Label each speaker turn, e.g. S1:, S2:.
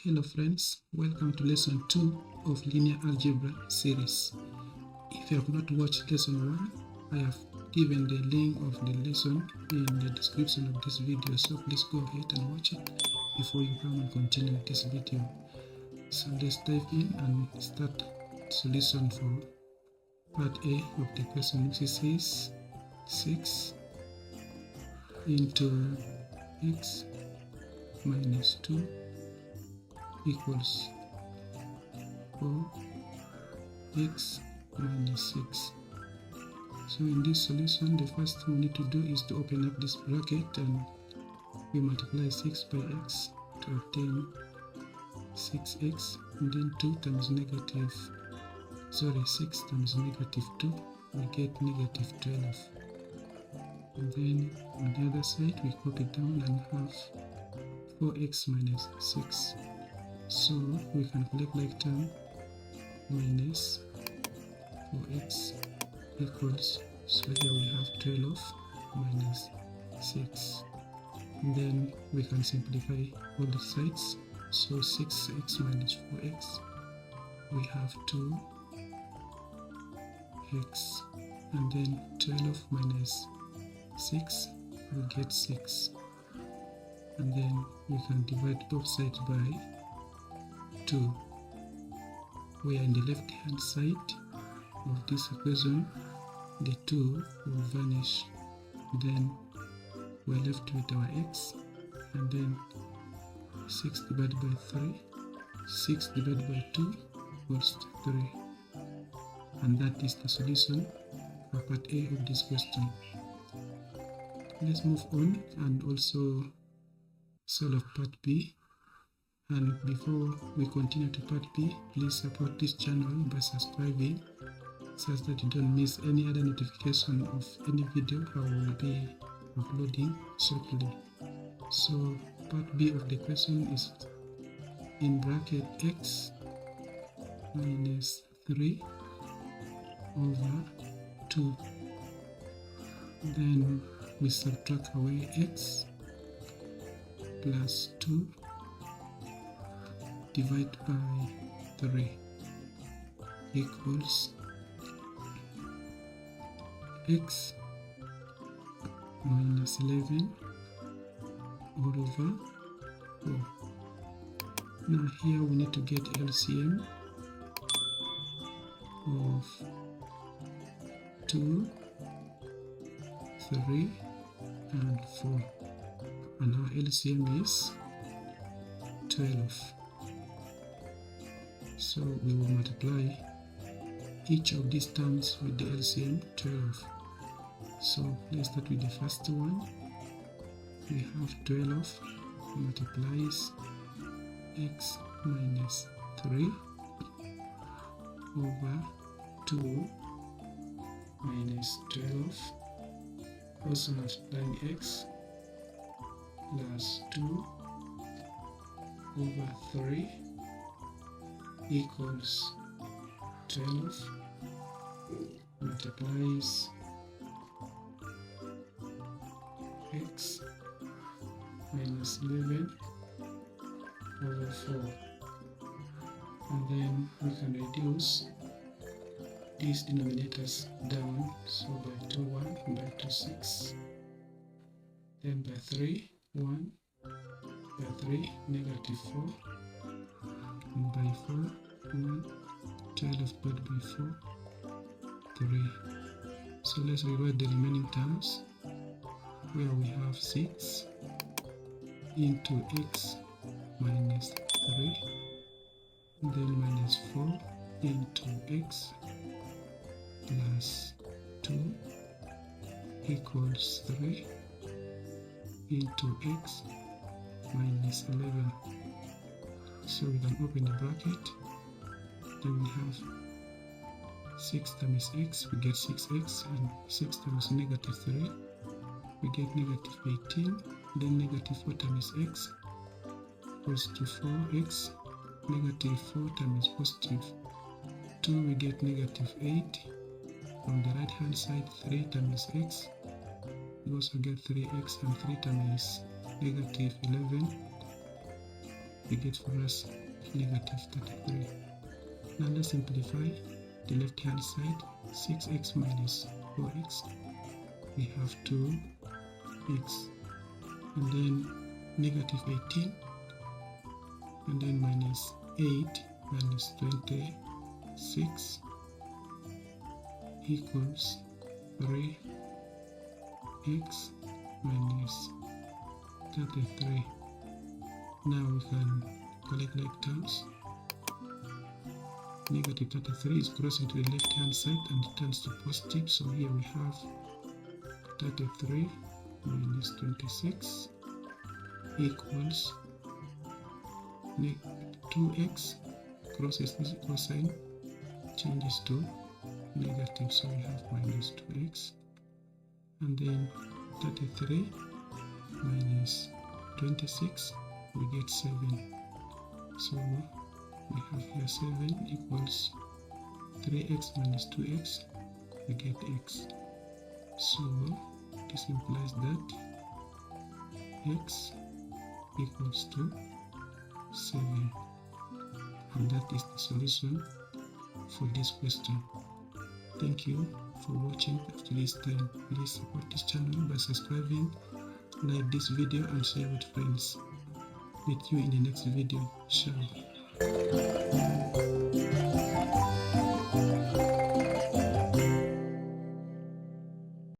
S1: Hello friends, welcome to lesson 2 of linear algebra series. If you have not watched lesson 1, I have given the link of the lesson in the description of this video, so please go ahead and watch it before you come and continue this video. So let's dive in and start solution for part A of the question, which says 6 into x minus 2 equals 4x minus 6. So in this solution, the first thing we need to do is to open up this bracket and we multiply 6 by x to obtain 6x, and then 6 times negative 2, we get negative 12. And then on the other side, we copy down and have 4x minus 6. So we can collect like term minus 4x equals, so here we have 12 minus 6. And then we can simplify all the sides. So 6x minus 4x, we have 2x, and then 12 minus 6, we get 6. And then we can divide both sides by 2, where in the left hand side of this equation the 2 will vanish. Then we're left with our x, and then 6 divided by 3, 6 divided by 2 equals 3. And that is the solution for part A of this question. Let's move on and also solve part B. And before we continue to part B, please support this channel by subscribing such that you don't miss any other notification of any video I will be uploading shortly. So part B of the question is in bracket x minus 3 over 2. Then we subtract away x plus 2 divided by 3 equals x minus 11 all over 4. Now here we need to get LCM of 2, 3 and 4, and our LCM is 12. So we will multiply each of these terms with the LCM 12. So let's start with the first one. We have 12 multiplies x minus 3 over 2 minus 12, also multiplying x plus 2 over 3 equals 12 multiplies x minus 11 over 4, and then we can reduce these denominators down, so by 2 1, by 2 6, then by 3 1, by 3 negative 4, and by 4 1, 12 divided by 4 3. So let's rewrite the remaining terms, where we have 6 into x minus 3, then minus 4 into x plus 2 equals 3 into x minus 11. So we can open the bracket, then we have 6 times x, we get 6x, and 6 times negative 3, we get negative 18, then negative 4 times x equals to 4x, negative 4 times positive 2, we get negative 8. From the right hand side, 3 times x, we also get 3x, and 3 times negative 11 we get for us negative 33. Now let's simplify the left hand side. 6x minus 4x, we have 2x, and then negative 18, and then minus 8 minus 26 equals 3x minus 33. Now we can collect like terms. Negative 33 is crossing to the left hand side and it turns to positive, so here we have 33 minus 26 equals 2x, crosses this equal sign, changes to negative, so we have minus 2x, and then 33 minus 26, we get 7, so we have here 7 equals 3x minus 2x, we get x. So this implies that x equals to 7, and that is the solution for this question. Thank you for watching up to this time. Please support this channel by subscribing, like this video and share with friends. Meet you in the next video. Ciao.